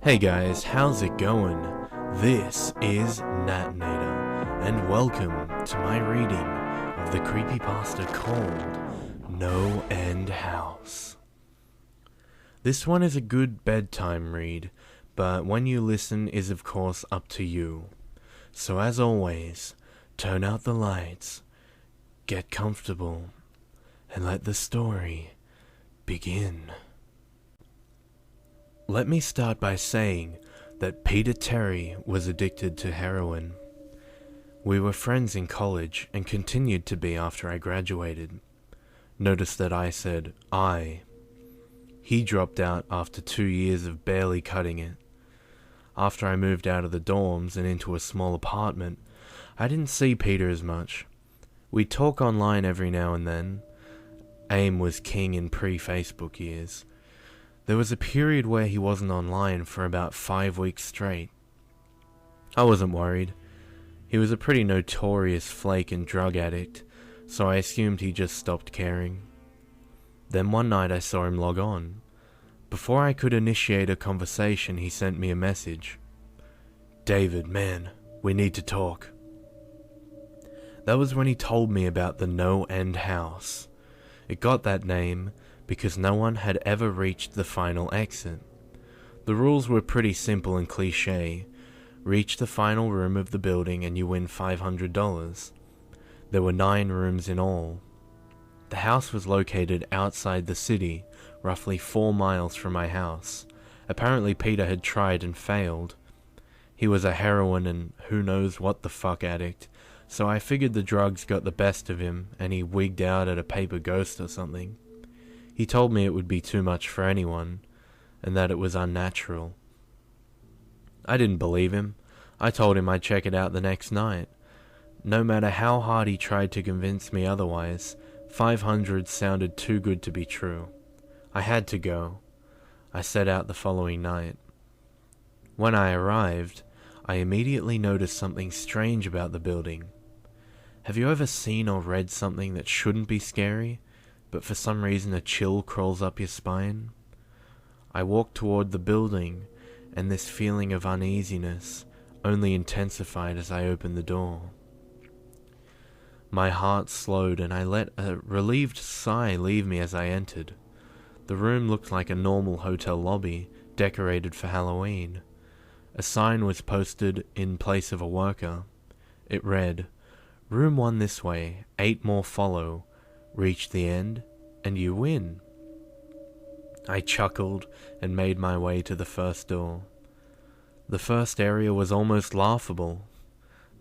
Hey guys, how's it going? This is Natinator, and welcome to my reading of the creepypasta called NoEnd House. This one is a good bedtime read, but when you listen is of course up to you. So as always, turn out the lights, get comfortable, and let the story begin. Let me start by saying that Peter Terry was addicted to heroin. We were friends in college and continued to be after I graduated. Notice that I said I. He dropped out after 2 years of barely cutting it. After I moved out of the dorms and into a small apartment, I didn't see Peter as much. We'd talk online every now and then. AIM was king in pre-Facebook years. There was a period where he wasn't online for about 5 weeks straight. I wasn't worried. He was a pretty notorious flake and drug addict, so I assumed he just stopped caring. Then one night I saw him log on. Before I could initiate a conversation, he sent me a message. "David, man, we need to talk." That was when he told me about the NoEnd House. It got that name because no one had ever reached the final exit. The rules were pretty simple and cliché. Reach the final room of the building and you win $500. There were 9 rooms in all. The house was located outside the city, roughly 4 miles from my house. Apparently Peter had tried and failed. He was a heroin and who knows what the fuck addict, so I figured the drugs got the best of him and he wigged out at a paper ghost or something. He told me it would be too much for anyone, and that it was unnatural. I didn't believe him. I told him I'd check it out the next night. No matter how hard he tried to convince me otherwise, 500 sounded too good to be true. I had to go. I set out the following night. When I arrived, I immediately noticed something strange about the building. Have you ever seen or read something that shouldn't be scary, but for some reason a chill crawls up your spine? I walked toward the building, and this feeling of uneasiness only intensified as I opened the door. My heart slowed and I let a relieved sigh leave me as I entered. The room looked like a normal hotel lobby, decorated for Halloween. A sign was posted in place of a worker. It read, "Room 1 this way, 8 more follow. Reach the end, and you win." I chuckled and made my way to the first door. The first area was almost laughable.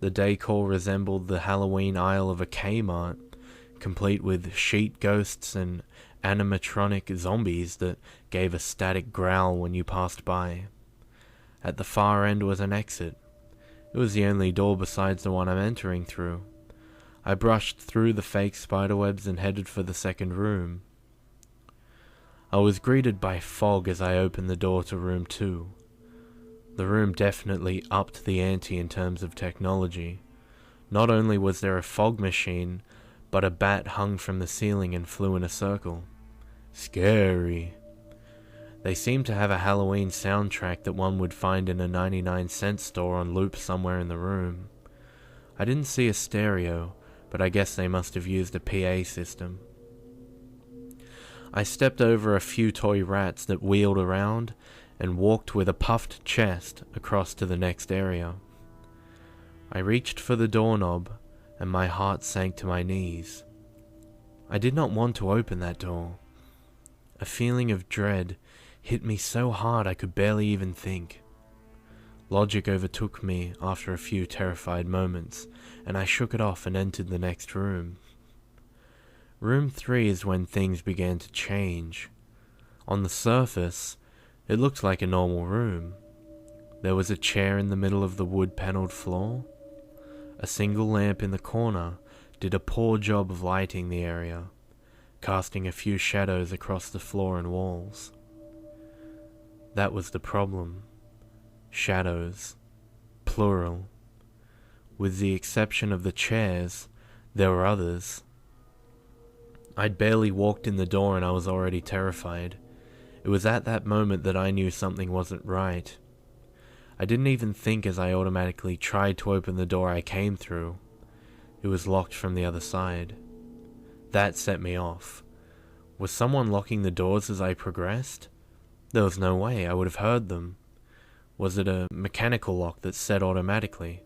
The decor resembled the Halloween aisle of a Kmart, complete with sheet ghosts and animatronic zombies that gave a static growl when you passed by. At the far end was an exit. It was the only door besides the one I'm entering through. I brushed through the fake spiderwebs and headed for the second room. I was greeted by fog as I opened the door to room 2. The room definitely upped the ante in terms of technology. Not only was there a fog machine, but a bat hung from the ceiling and flew in a circle. Scary. They seemed to have a Halloween soundtrack that one would find in a 99-cent store on loop somewhere in the room. I didn't see a stereo, but I guess they must have used a PA system. I stepped over a few toy rats that wheeled around and walked with a puffed chest across to the next area. I reached for the doorknob and my heart sank to my knees. I did not want to open that door. A feeling of dread hit me so hard I could barely even think. Logic overtook me after a few terrified moments, and I shook it off and entered the next room. Room 3 is when things began to change. On the surface, it looked like a normal room. There was a chair in the middle of the wood-paneled floor. A single lamp in the corner did a poor job of lighting the area, casting a few shadows across the floor and walls. That was the problem. Shadows. Plural. With the exception of the chairs, there were others. I'd barely walked in the door and I was already terrified. It was at that moment that I knew something wasn't right. I didn't even think as I automatically tried to open the door I came through. It was locked from the other side. That set me off. Was someone locking the doors as I progressed? There was no way I would have heard them. Was it a mechanical lock that set automatically?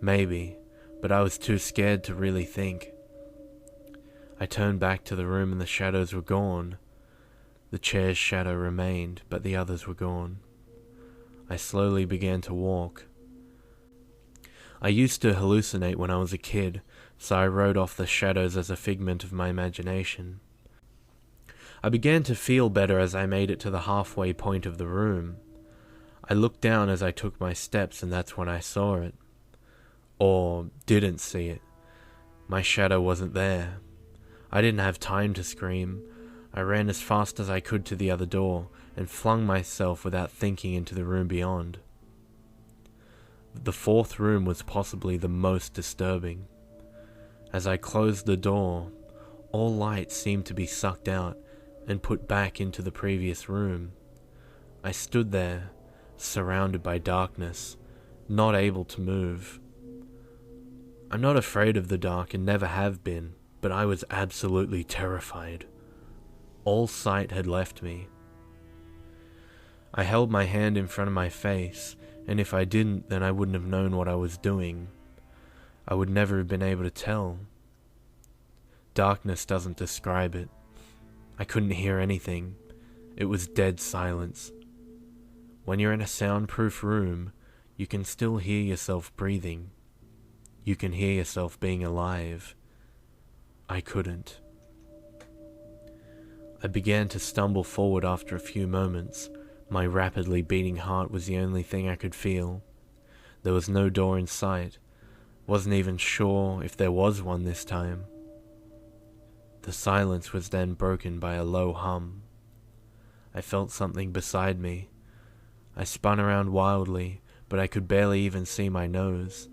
Maybe, but I was too scared to really think. I turned back to the room and the shadows were gone. The chair's shadow remained, but the others were gone. I slowly began to walk. I used to hallucinate when I was a kid, so I wrote off the shadows as a figment of my imagination. I began to feel better as I made it to the halfway point of the room. I looked down as I took my steps, and that's when I saw it. Or didn't see it. My shadow wasn't there. I didn't have time to scream. I ran as fast as I could to the other door, and flung myself without thinking into the room beyond. The fourth room was possibly the most disturbing. As I closed the door, all light seemed to be sucked out and put back into the previous room. I stood there, surrounded by darkness, not able to move. I'm not afraid of the dark and never have been, but I was absolutely terrified. All sight had left me. I held my hand in front of my face, and if I didn't, then I wouldn't have known what I was doing. I would never have been able to tell. Darkness doesn't describe it. I couldn't hear anything. It was dead silence. When you're in a soundproof room, you can still hear yourself breathing. You can hear yourself being alive. I couldn't. I began to stumble forward after a few moments. My rapidly beating heart was the only thing I could feel. There was no door in sight. Wasn't even sure if there was one this time. The silence was then broken by a low hum. I felt something beside me. I spun around wildly, but I could barely even see my nose.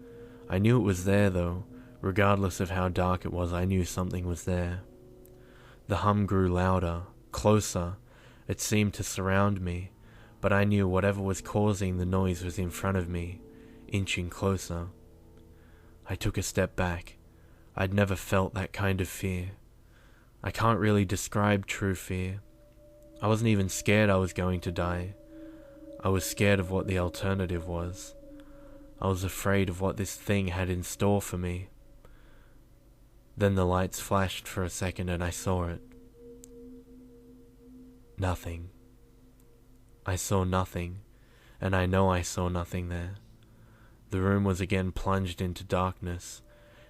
I knew it was there though. Regardless of how dark it was, I knew something was there. The hum grew louder, closer. It seemed to surround me, but I knew whatever was causing the noise was in front of me, inching closer. I took a step back. I'd never felt that kind of fear. I can't really describe true fear. I wasn't even scared I was going to die. I was scared of what the alternative was. I was afraid of what this thing had in store for me. Then the lights flashed for a second and I saw it. Nothing. I saw nothing, and I know I saw nothing there. The room was again plunged into darkness,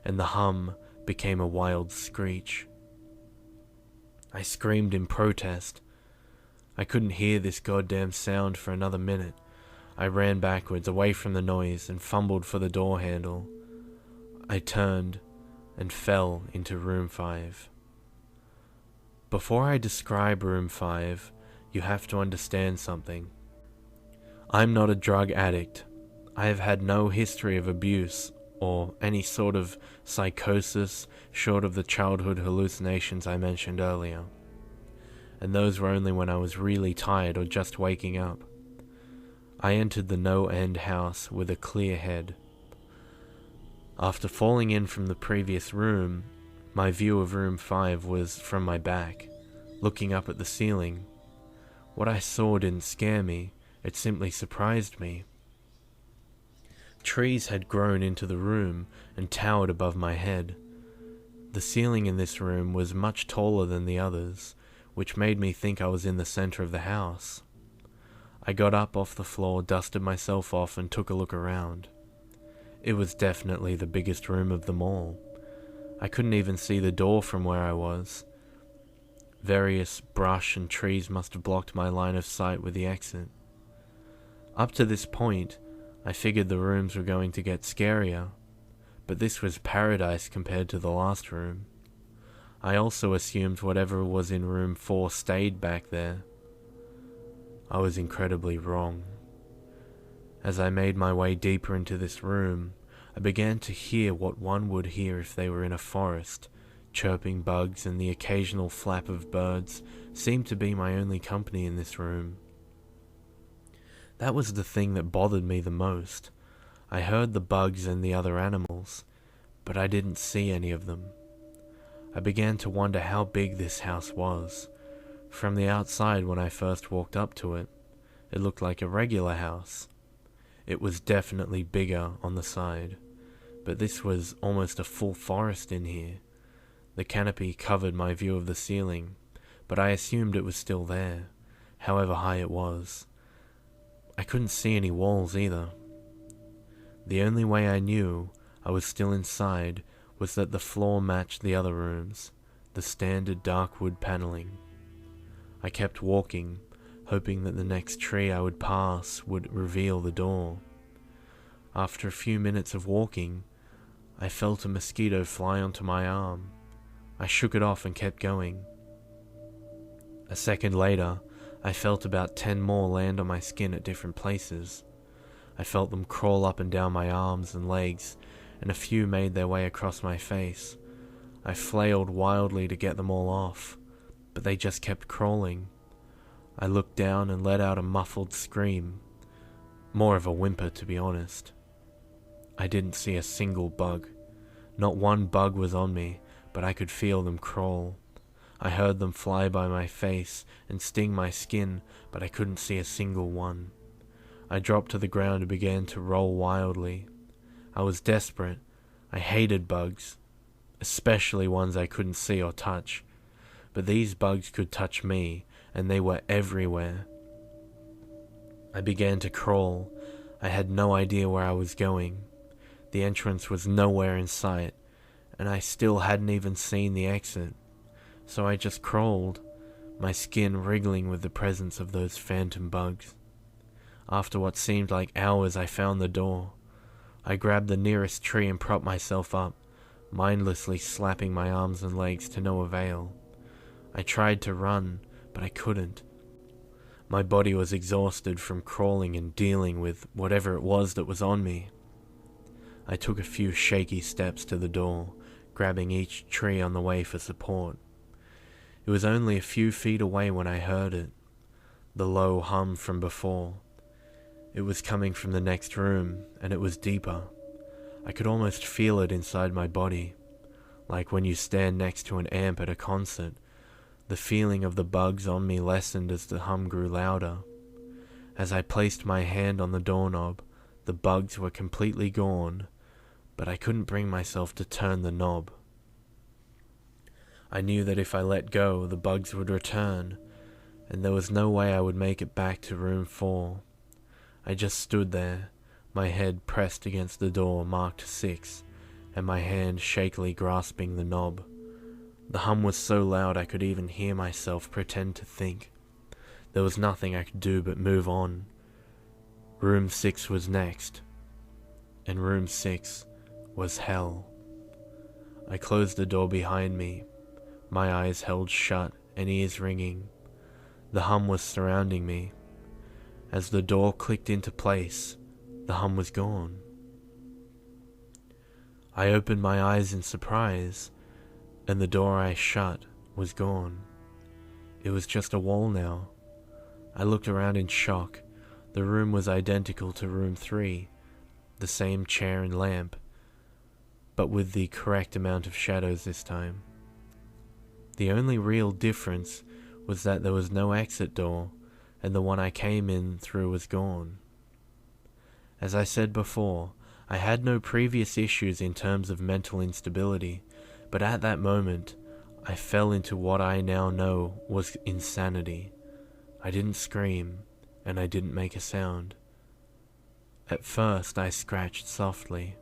and the hum became a wild screech. I screamed in protest. I couldn't hear this goddamn sound for another minute. I ran backwards, away from the noise, and fumbled for the door handle. I turned and fell into room 5. Before I describe room 5, you have to understand something. I'm not a drug addict. I have had no history of abuse or any sort of psychosis short of the childhood hallucinations I mentioned earlier. And those were only when I was really tired or just waking up. I entered the NoEnd House with a clear head. After falling in from the previous room, my view of room 5 was from my back, looking up at the ceiling. What I saw didn't scare me, it simply surprised me. Trees had grown into the room and towered above my head. The ceiling in this room was much taller than the others, which made me think I was in the center of the house. I got up off the floor, dusted myself off, and took a look around. It was definitely the biggest room of them all. I couldn't even see the door from where I was. Various brush and trees must have blocked my line of sight with the exit. Up to this point, I figured the rooms were going to get scarier, but this was paradise compared to the last room. I also assumed whatever was in room 4 stayed back there. I was incredibly wrong. As I made my way deeper into this room, I began to hear what one would hear if they were in a forest. Chirping bugs and the occasional flap of birds seemed to be my only company in this room. That was the thing that bothered me the most. I heard the bugs and the other animals, but I didn't see any of them. I began to wonder how big this house was. From the outside, when I first walked up to it, it looked like a regular house. It was definitely bigger on the side, but this was almost a full forest in here. The canopy covered my view of the ceiling, but I assumed it was still there, however high it was. I couldn't see any walls either. The only way I knew I was still inside was that the floor matched the other rooms, the standard dark wood paneling. I kept walking, hoping that the next tree I would pass would reveal the door. After a few minutes of walking, I felt a mosquito fly onto my arm. I shook it off and kept going. A second later, I felt about 10 more land on my skin at different places. I felt them crawl up and down my arms and legs, and a few made their way across my face. I flailed wildly to get them all off, but they just kept crawling. I looked down and let out a muffled scream, more of a whimper to be honest. I didn't see a single bug. Not one bug was on me, but I could feel them crawl. I heard them fly by my face and sting my skin, but I couldn't see a single one. I dropped to the ground and began to roll wildly. I was desperate. I hated bugs, especially ones I couldn't see or touch. But these bugs could touch me, and they were everywhere. I began to crawl. I had no idea where I was going. The entrance was nowhere in sight, and I still hadn't even seen the exit. So I just crawled, my skin wriggling with the presence of those phantom bugs. After what seemed like hours, I found the door. I grabbed the nearest tree and propped myself up, mindlessly slapping my arms and legs to no avail. I tried to run, but I couldn't. My body was exhausted from crawling and dealing with whatever it was that was on me. I took a few shaky steps to the door, grabbing each tree on the way for support. It was only a few feet away when I heard it, the low hum from before. It was coming from the next room, and it was deeper. I could almost feel it inside my body, like when you stand next to an amp at a concert. The feeling of the bugs on me lessened as the hum grew louder. As I placed my hand on the doorknob, the bugs were completely gone, but I couldn't bring myself to turn the knob. I knew that if I let go, the bugs would return, and there was no way I would make it back to room 4. I just stood there, my head pressed against the door marked 6, and my hand shakily grasping the knob. The hum was so loud I could even hear myself pretend to think. There was nothing I could do but move on. Room 6 was next, and room 6 was hell. I closed the door behind me, my eyes held shut and ears ringing. The hum was surrounding me. As the door clicked into place, the hum was gone. I opened my eyes in surprise, and the door I shut was gone. It was just a wall now. I looked around in shock. The room was identical to room 3, the same chair and lamp, but with the correct amount of shadows this time. The only real difference was that there was no exit door, and the one I came in through was gone. As I said before, I had no previous issues in terms of mental instability, but at that moment, I fell into what I now know was insanity. I didn't scream, and I didn't make a sound. At first, I scratched softly.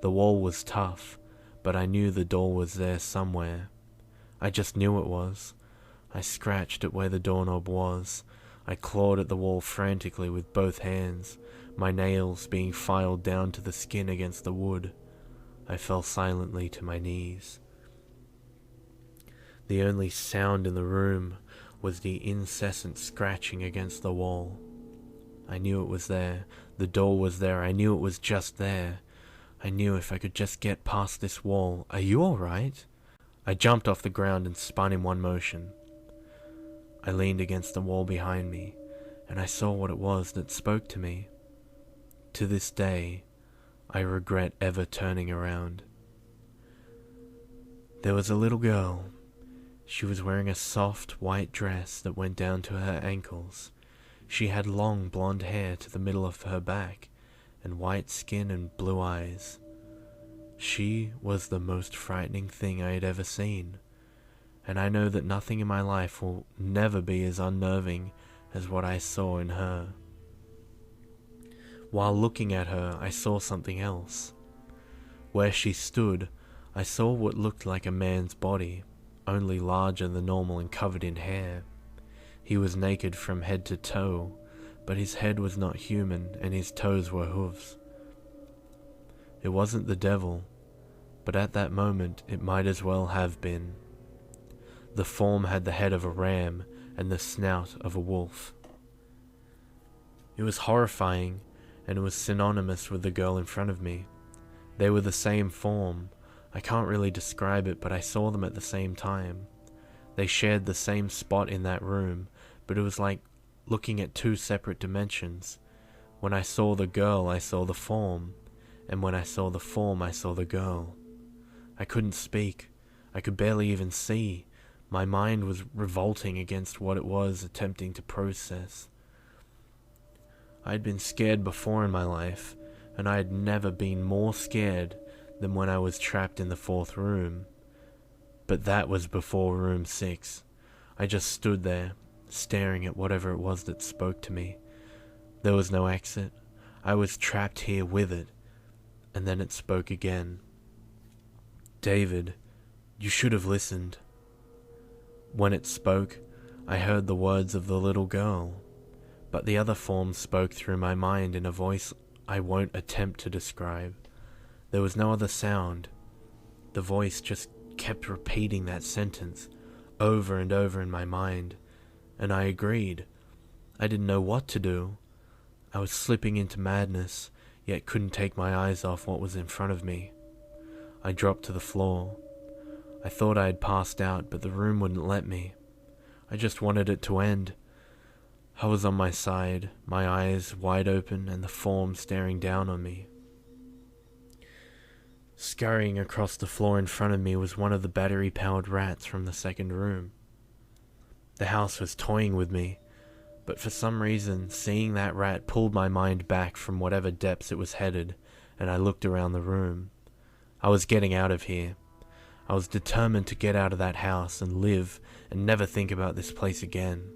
The wall was tough, but I knew the door was there somewhere. I just knew it was. I scratched at where the doorknob was. I clawed at the wall frantically with both hands, my nails being filed down to the skin against the wood. I fell silently to my knees. The only sound in the room was the incessant scratching against the wall. I knew it was there. The door was there. I knew it was just there. I knew if I could just get past this wall. Are you all right? I jumped off the ground and spun in one motion. I leaned against the wall behind me, and I saw what it was that spoke to me. To this day, I regret ever turning around. There was a little girl. She was wearing a soft white dress that went down to her ankles. She had long blonde hair to the middle of her back, and white skin and blue eyes. She was the most frightening thing I had ever seen, and I know that nothing in my life will never be as unnerving as what I saw in her. While looking at her, I saw something else. Where she stood, I saw what looked like a man's body, only larger than normal and covered in hair. He was naked from head to toe, but his head was not human and his toes were hooves. It wasn't the devil, but at that moment it might as well have been. The form had the head of a ram and the snout of a wolf. It was horrifying, and it was synonymous with the girl in front of me. They were the same form. I can't really describe it, but I saw them at the same time. They shared the same spot in that room, but it was like looking at two separate dimensions. When I saw the girl, I saw the form, and when I saw the form, I saw the girl. I couldn't speak. I could barely even see. My mind was revolting against what it was attempting to process. I had been scared before in my life, and I had never been more scared than when I was trapped in the 4th room. But that was before room 6. I just stood there, staring at whatever it was that spoke to me. There was no exit. I was trapped here with it. And then it spoke again. David, you should have listened. When it spoke, I heard the words of the little girl, but the other form spoke through my mind in a voice I won't attempt to describe. There was no other sound. The voice just kept repeating that sentence over and over in my mind, and I agreed. I didn't know what to do. I was slipping into madness, yet couldn't take my eyes off what was in front of me. I dropped to the floor. I thought I had passed out, but the room wouldn't let me. I just wanted it to end. I was on my side, my eyes wide open and the form staring down on me. Scurrying across the floor in front of me was one of the battery-powered rats from the 2nd room. The house was toying with me, but for some reason, seeing that rat pulled my mind back from whatever depths it was headed, and I looked around the room. I was getting out of here. I was determined to get out of that house and live and never think about this place again.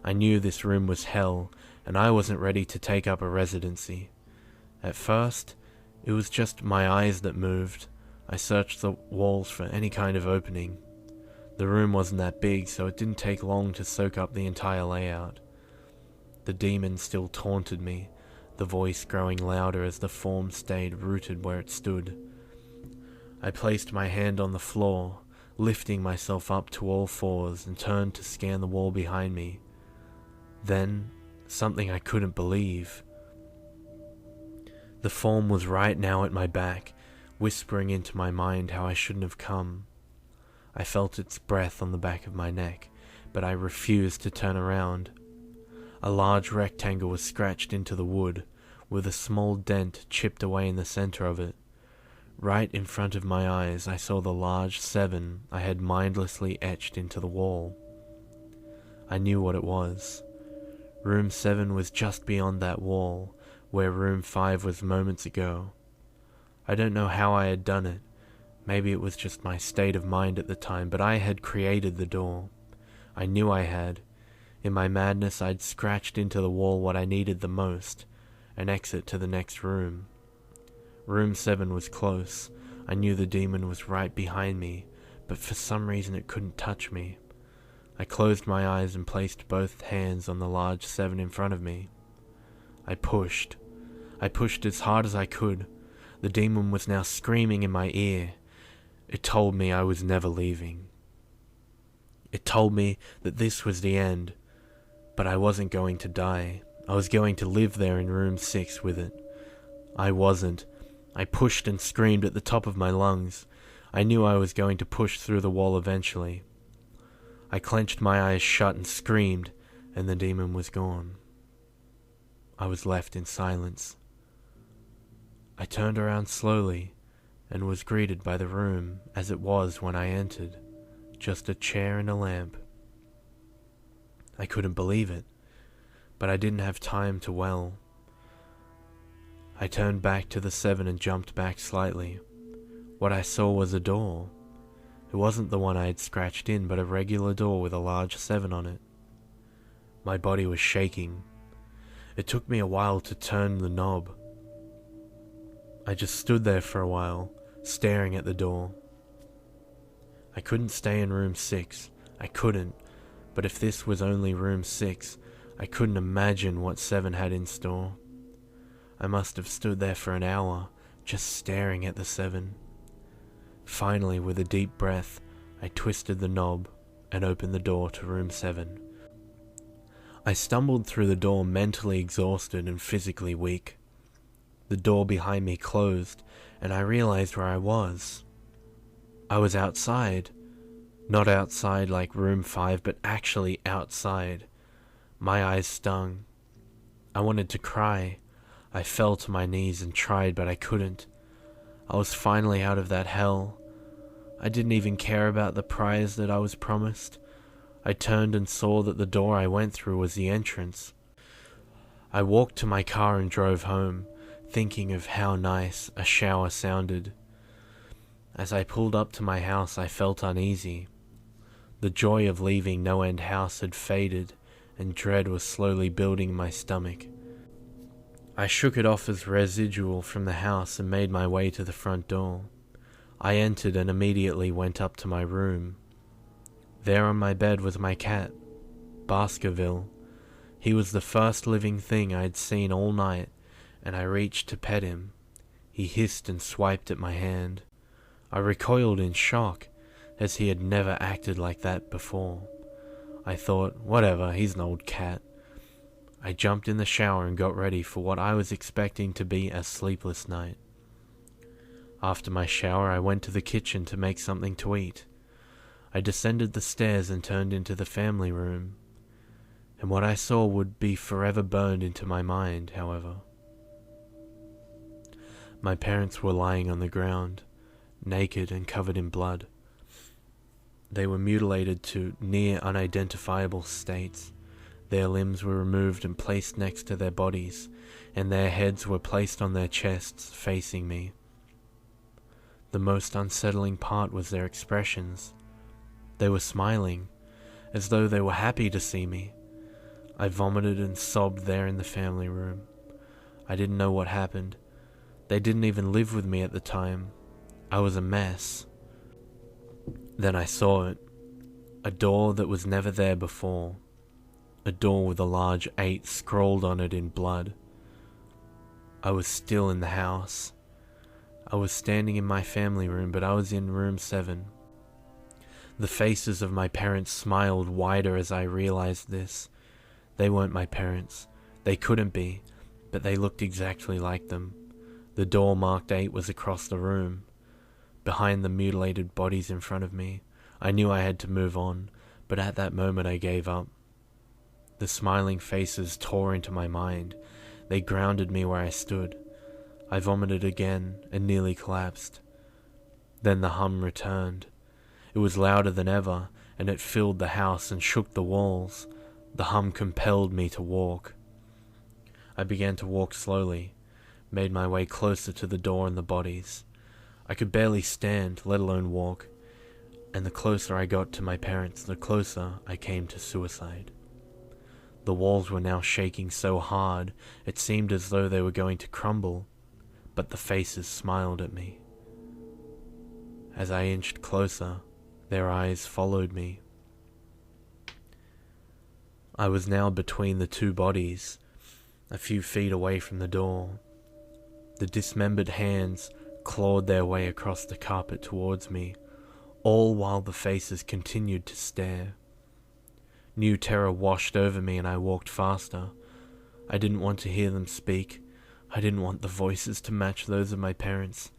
I knew this room was hell, and I wasn't ready to take up a residency. At first, it was just my eyes that moved. I searched the walls for any kind of opening. The room wasn't that big, so it didn't take long to soak up the entire layout. The demon still taunted me, the voice growing louder as the form stayed rooted where it stood. I placed my hand on the floor, lifting myself up to all fours, and turned to scan the wall behind me. Then, something I couldn't believe. The form was right now at my back, whispering into my mind how I shouldn't have come. I felt its breath on the back of my neck, but I refused to turn around. A large rectangle was scratched into the wood, with a small dent chipped away in the center of it. Right in front of my eyes, I saw the large 7 I had mindlessly etched into the wall. I knew what it was. Room 7 was just beyond that wall, where room 5 was moments ago. I don't know how I had done it. Maybe it was just my state of mind at the time, but I had created the door. I knew I had. In my madness, I'd scratched into the wall what I needed the most, an exit to the next room. Room 7 was close. I knew the demon was right behind me, but for some reason it couldn't touch me. I closed my eyes and placed both hands on the large 7 in front of me. I pushed. I pushed as hard as I could. The demon was now screaming in my ear. It told me I was never leaving. It told me that this was the end, but I wasn't going to die. I was going to live there in room 6 with it. I wasn't. I pushed and screamed at the top of my lungs. I knew I was going to push through the wall eventually. I clenched my eyes shut and screamed, and the demon was gone. I was left in silence. I turned around slowly and was greeted by the room as it was when I entered, just a chair and a lamp. I couldn't believe it, but I didn't have time to well. I turned back to the 7 and jumped back slightly. What I saw was a door. It wasn't the one I had scratched in, but a regular door with a large 7 on it. My body was shaking. It took me a while to turn the knob. I just stood there for a while, staring at the door. I couldn't stay in room 6. I couldn't, but if this was only room 6, I couldn't imagine what 7 had in store. I must have stood there for an hour, just staring at the 7. Finally, with a deep breath, I twisted the knob and opened the door to room 7. I stumbled through the door mentally exhausted and physically weak. The door behind me closed, and I realized where I was. I was outside. Not outside like room 5, but actually outside. My eyes stung. I wanted to cry. I fell to my knees and tried, but I couldn't. I was finally out of that hell. I didn't even care about the prize that I was promised. I turned and saw that the door I went through was the entrance. I walked to my car and drove home, thinking of how nice a shower sounded. As I pulled up to my house, I felt uneasy. The joy of leaving NoEnd House had faded, and dread was slowly building in my stomach. I shook it off as residual from the house and made my way to the front door. I entered and immediately went up to my room. There on my bed was my cat, Baskerville. He was the first living thing I had seen all night, and I reached to pet him. He hissed and swiped at my hand. I recoiled in shock, as he had never acted like that before. I thought, whatever, he's an old cat. I jumped in the shower and got ready for what I was expecting to be a sleepless night. After my shower, I went to the kitchen to make something to eat. I descended the stairs and turned into the family room, and what I saw would be forever burned into my mind, however. My parents were lying on the ground, naked and covered in blood. They were mutilated to near unidentifiable states. Their limbs were removed and placed next to their bodies, and their heads were placed on their chests, facing me. The most unsettling part was their expressions. They were smiling, as though they were happy to see me. I vomited and sobbed there in the family room. I didn't know what happened. They didn't even live with me at the time. I was a mess. Then I saw it. A door that was never there before. A door with a large 8 scrawled on it in blood. I was still in the house. I was standing in my family room, but I was in room 7. The faces of my parents smiled wider as I realized this. They weren't my parents. They couldn't be, but they looked exactly like them. The door marked 8 was across the room. Behind the mutilated bodies in front of me, I knew I had to move on, but at that moment I gave up. The smiling faces tore into my mind. They grounded me where I stood. I vomited again and nearly collapsed. Then the hum returned. It was louder than ever, and it filled the house and shook the walls. The hum compelled me to walk. I began to walk slowly, made my way closer to the door and the bodies. I could barely stand, let alone walk, and the closer I got to my parents, the closer I came to suicide. The walls were now shaking so hard, it seemed as though they were going to crumble, but the faces smiled at me. As I inched closer, their eyes followed me. I was now between the 2 bodies, a few feet away from the door. The dismembered hands clawed their way across the carpet towards me, all while the faces continued to stare. New terror washed over me and I walked faster. I didn't want to hear them speak. I didn't want the voices to match those of my parents.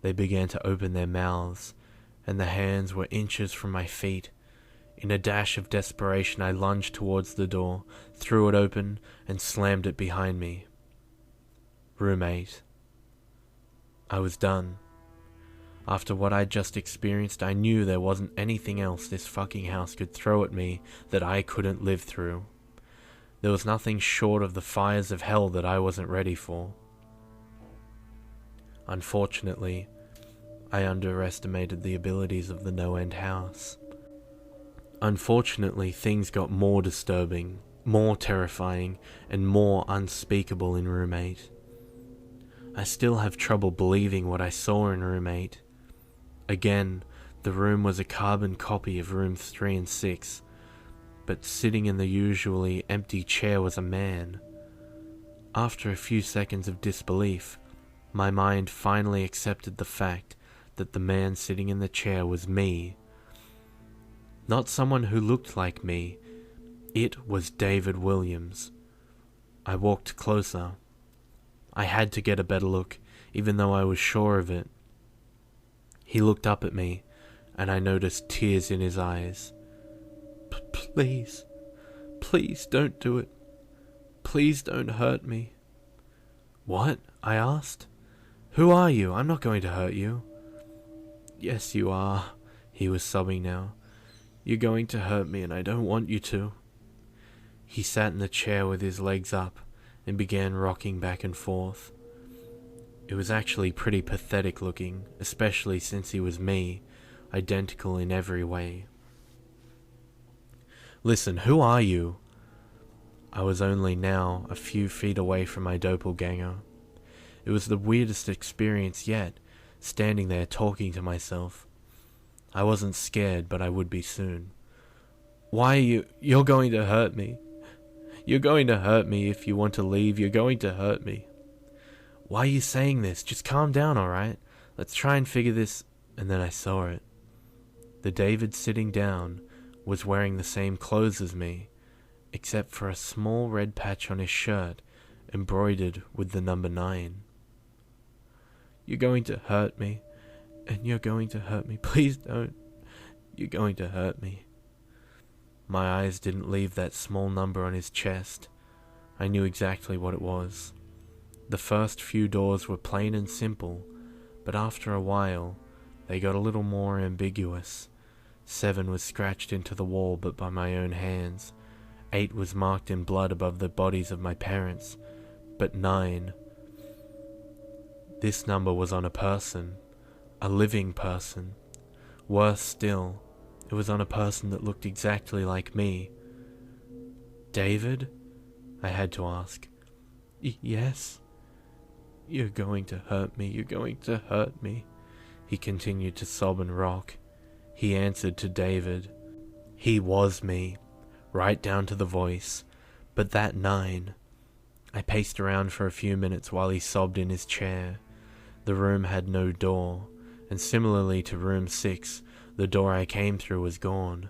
They began to open their mouths, and the hands were inches from my feet. In a dash of desperation, I lunged towards the door, threw it open, and slammed it behind me. Room 8. I was done. After what I'd just experienced, I knew there wasn't anything else this fucking house could throw at me that I couldn't live through. There was nothing short of the fires of hell that I wasn't ready for. Unfortunately, I underestimated the abilities of the NoEnd House. Unfortunately, things got more disturbing, more terrifying, and more unspeakable in Room 8. I still have trouble believing what I saw in Room 8. Again, the room was a carbon copy of Rooms 3 and 6, but sitting in the usually empty chair was a man. After a few seconds of disbelief, my mind finally accepted the fact that the man sitting in the chair was me. Not someone who looked like me. It was David Williams. I walked closer. I had to get a better look, even though I was sure of it. He looked up at me, and I noticed tears in his eyes. Please, please don't do it. Please don't hurt me. What? I asked. Who are you? I'm not going to hurt you. Yes, you are. He was sobbing now. You're going to hurt me, and I don't want you to. He sat in the chair with his legs up and began rocking back and forth. It was actually pretty pathetic looking, especially since he was me, identical in every way. Listen, who are you? I was only now a few feet away from my doppelganger. It was the weirdest experience yet, standing there talking to myself. I wasn't scared, but I would be soon. Why are you? You're going to hurt me. You're going to hurt me if you want to leave. You're going to hurt me. Why are you saying this? Just calm down, alright? Let's try and figure this. And then I saw it. The David sitting down was wearing the same clothes as me, except for a small red patch on his shirt embroidered with the number 9. You're going to hurt me, and you're going to hurt me. Please don't. You're going to hurt me. My eyes didn't leave that small number on his chest. I knew exactly what it was. The first few doors were plain and simple, but after a while, they got a little more ambiguous. 7 was scratched into the wall, but by my own hands. 8 was marked in blood above the bodies of my parents, but 9. This number was on a person, a living person. Worse still, it was on a person that looked exactly like me. David? I had to ask. Yes? You're going to hurt me, you're going to hurt me. He continued to sob and rock. He answered to David. He was me, right down to the voice, but that 9. I paced around for a few minutes while he sobbed in his chair. The room had no door, and similarly to room 6, the door I came through was gone.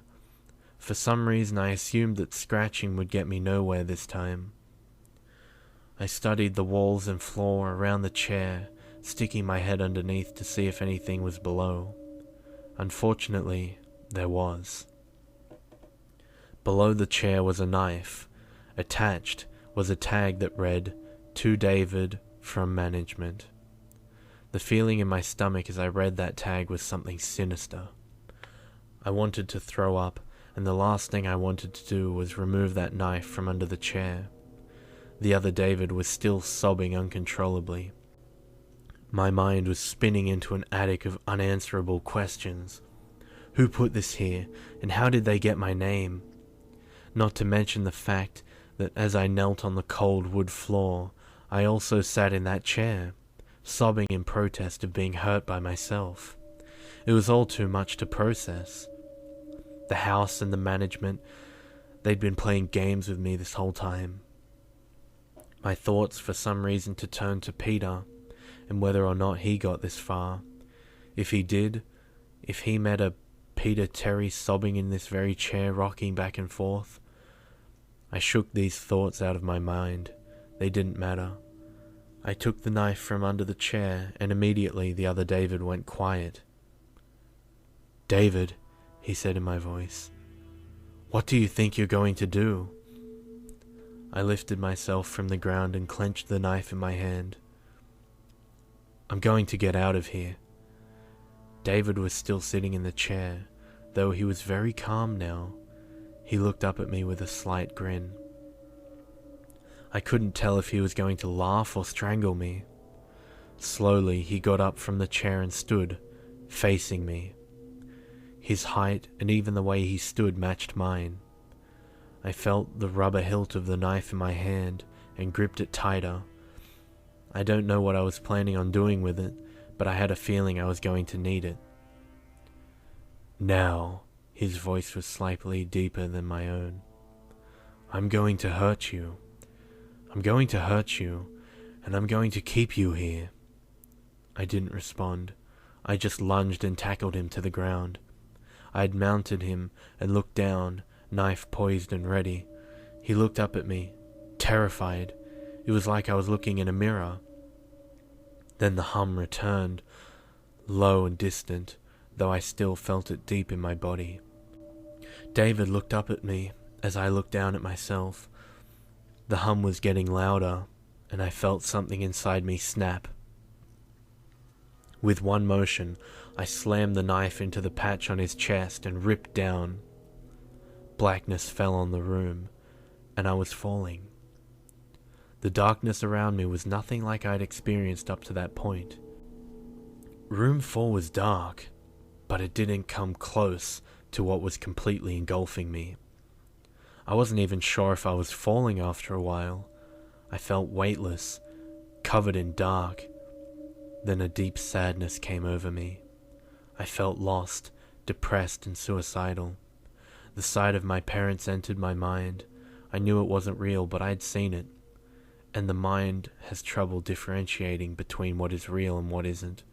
For some reason I assumed that scratching would get me nowhere this time. I studied the walls and floor around the chair, sticking my head underneath to see if anything was below. Unfortunately, there was. Below the chair was a knife. Attached was a tag that read, "To David, from management." The feeling in my stomach as I read that tag was something sinister. I wanted to throw up, and the last thing I wanted to do was remove that knife from under the chair. The other David was still sobbing uncontrollably. My mind was spinning into an attic of unanswerable questions. Who put this here, and how did they get my name? Not to mention the fact that as I knelt on the cold wood floor, I also sat in that chair, sobbing in protest of being hurt by myself. It was all too much to process. The house and the management, they'd been playing games with me this whole time. My thoughts for some reason to turn to Peter, and whether or not he got this far. If he did, if he met a Peter Terry sobbing in this very chair rocking back and forth. I shook these thoughts out of my mind. They didn't matter. I took the knife from under the chair, and immediately the other David went quiet. "David," he said in my voice. What do you think you're going to do? I lifted myself from the ground and clenched the knife in my hand. I'm going to get out of here. David was still sitting in the chair, though he was very calm now. He looked up at me with a slight grin. I couldn't tell if he was going to laugh or strangle me. Slowly, he got up from the chair and stood, facing me. His height and even the way he stood matched mine. I felt the rubber hilt of the knife in my hand and gripped it tighter. I don't know what I was planning on doing with it, but I had a feeling I was going to need it. Now, his voice was slightly deeper than my own. I'm going to hurt you. I'm going to hurt you, and I'm going to keep you here. I didn't respond. I just lunged and tackled him to the ground. I had mounted him and looked down, knife poised and ready. He looked up at me, terrified. It was like I was looking in a mirror. Then the hum returned, low and distant, though I still felt it deep in my body. David looked up at me as I looked down at myself. The hum was getting louder, and I felt something inside me snap. With one motion, I slammed the knife into the patch on his chest and ripped down. Blackness fell on the room, and I was falling. The darkness around me was nothing like I'd experienced up to that point. Room 4 was dark, but it didn't come close to what was completely engulfing me. I wasn't even sure if I was falling after a while. I felt weightless, covered in dark. Then a deep sadness came over me. I felt lost, depressed, and suicidal. The sight of my parents entered my mind. I knew it wasn't real, but I'd seen it. And the mind has trouble differentiating between what is real and what isn't.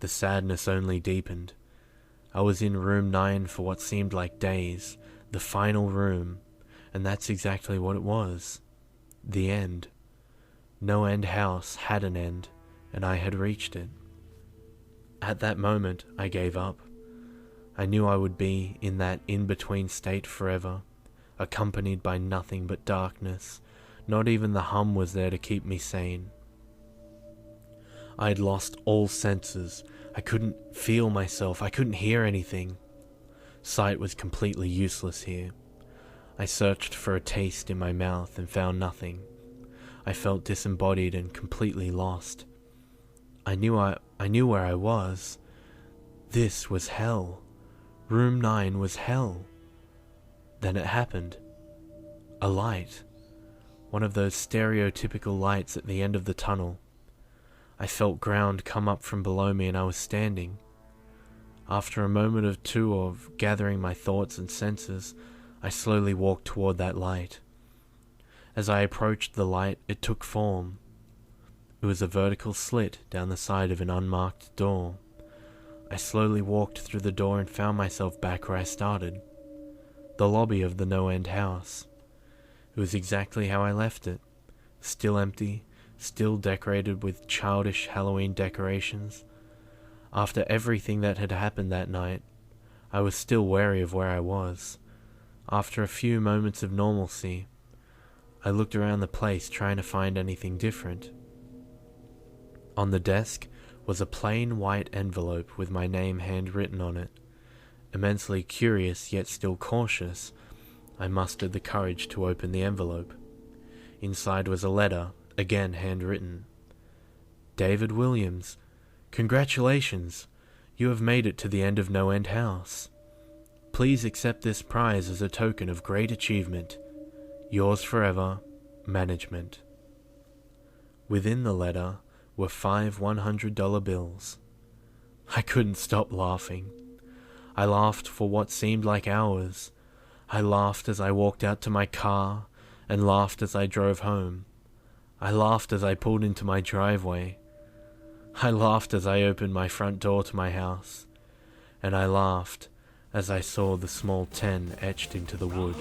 The sadness only deepened. I was in room 9 for what seemed like days, the final room, and that's exactly what it was. The end. NoEnd House had an end, and I had reached it. At that moment, I gave up. I knew I would be in that in-between state forever, accompanied by nothing but darkness. Not even the hum was there to keep me sane. I had lost all senses. I couldn't feel myself. I couldn't hear anything. Sight was completely useless here. I searched for a taste in my mouth and found nothing. I felt disembodied and completely lost. I knew where I was. This was hell. Room 9 was hell. Then it happened. A light. One of those stereotypical lights at the end of the tunnel. I felt ground come up from below me and I was standing. After a moment or two of gathering my thoughts and senses, I slowly walked toward that light. As I approached the light, it took form. It was a vertical slit down the side of an unmarked door. I slowly walked through the door and found myself back where I started. The lobby of the NoEnd House. It was exactly how I left it. Still empty, still decorated with childish Halloween decorations. After everything that had happened that night, I was still wary of where I was. After a few moments of normalcy, I looked around the place trying to find anything different. On the desk was a plain white envelope with my name handwritten on it. Immensely curious yet still cautious, I mustered the courage to open the envelope. Inside was a letter, again handwritten. David Williams, congratulations! You have made it to the end of NoEnd House. Please accept this prize as a token of great achievement. Yours forever, Management. Within the letter were 5 $100 bills. I couldn't stop laughing. I laughed for what seemed like hours. I laughed as I walked out to my car, and laughed as I drove home. I laughed as I pulled into my driveway. I laughed as I opened my front door to my house. And I laughed as I saw the small 10 etched into the wood.